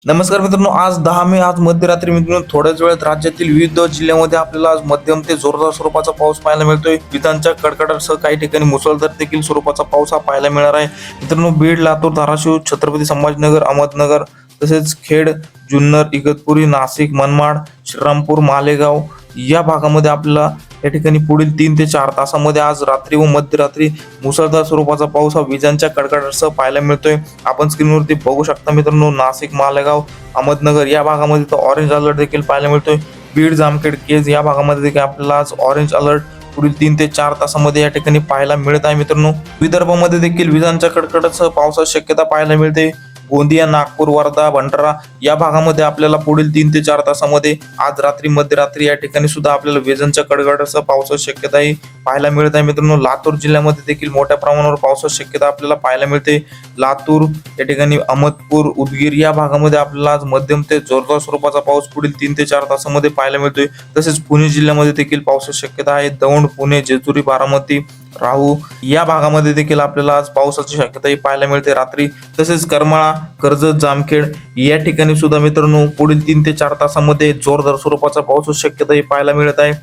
नमस्कार मित्रांनो, आज 10 मे आज मध्यरात्री मित्रांनो थोड्याच वेळात राज्यातील विविध जिल्ह्यामध्ये आपल्याला आज मध्यम ते जोरदार स्वरूपाचा पाऊस पाहायला मिळतोय. विजांच्या कडकडाटासह काही ठिकाणी मुसळधार देखील स्वरूपाचा पाऊस हा पाहायला मिळणार आहे. मित्रांनो, बीड, लातूर, धाराशिव, छत्रपती संभाजीनगर, अहमदनगर तसेच खेड, जुन्नर, इगतपुरी, नाशिक, मनमाड, श्रीरामपूर, मालेगाव या भागामध्ये आपल्याला या ठिकाणी पुढील 3 ते 4 तासामध्ये आज रात्री व मध्यरात्री मुसळधार स्वरूपाचा पाऊस हा विजांच्या कडकडाटासह पाहायला मिळतोय. आपण स्क्रीनवरती बघू शकता मित्रांनो, नाशिक, मालेगाव, अहमदनगर या भागामध्ये तर ऑरेंज अलर्ट देखील पाहायला मिळतोय. बीड, जामखेड, केज या भागामध्ये देखील आपल्याला आज ऑरेंज अलर्ट पुढील 3 ते 4 तासामध्ये या ठिकाणी पाहायला मिळत आहे. मित्रांनो, विदर्भामध्ये देखील विजांच्या कडकडाटासह पावसाची शक्यता पाहायला मिळते. गोंदिया, नागपूर, वर्धा, भंडारा या भागामध्ये आपल्याला पुढील 3 ते 4 तासामध्ये आज रात्री मध्यरात्री या ठिकाणी सुद्धा आपल्याला विजांच्या कडकडाटासह पावसाची शक्यताही पाहायला मिळत आहे. मित्रांनो, लातूर जिल्ह्यामध्ये देखील मोठ्या प्रमाणावर पावसाची शक्यता आपल्याला पाहायला मिळते. लातूर या ठिकाणी, अहमदपूर, उदगीर या भागामध्ये आपल्याला आज मध्यम ते जोरदार स्वरूपाचा पाऊस पुढील 3 ते 4 तासामध्ये पाहायला मिळतोय. तसेच पुणे जिल्ह्यामध्ये देखील पावसाची शक्यता आहे. दौंड, पुणे, जेजुरी, बारामती, राहू या भागामध्ये देखील आपल्याला आज पावसाची शक्यताही पाहायला मिळते रात्री. तसेच करमाळा, कर्जत, जामखेड या ठिकाणी सुद्धा मित्रांनो पुढील 3 ते 4 तासामध्ये जोरदार स्वरूपाचा पावसाची शक्यताही पाहायला मिळत आहे.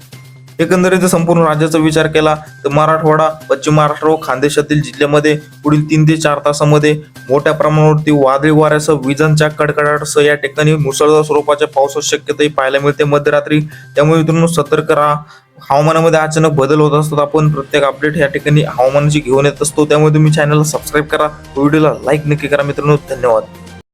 एकंदरीत संपूर्ण राज्याचा विचार केला तर मराठवाडा, पश्चिम महाराष्ट्र व खानदेशातील जिल्ह्यामध्ये पुढील 3 ते 4 तासामध्ये मोठ्या प्रमाणावरती वादळी वाऱ्यासह विजांच्या कडकडाटासह या ठिकाणी मुसळधार स्वरूपाच्या पावसाची शक्यताही पाहायला मिळते मध्यरात्री. त्यामुळे मित्रांनो सतर्क राहा. हवामानामध्ये अचानक बदल होत असतात. आपण प्रत्येक अपडेट या ठिकाणी हवामानाची घेऊन येत असतो. त्यामुळे तुम्ही चॅनलला सबस्क्राईब करा, व्हिडिओला लाईक नक्की करा मित्रांनो. धन्यवाद.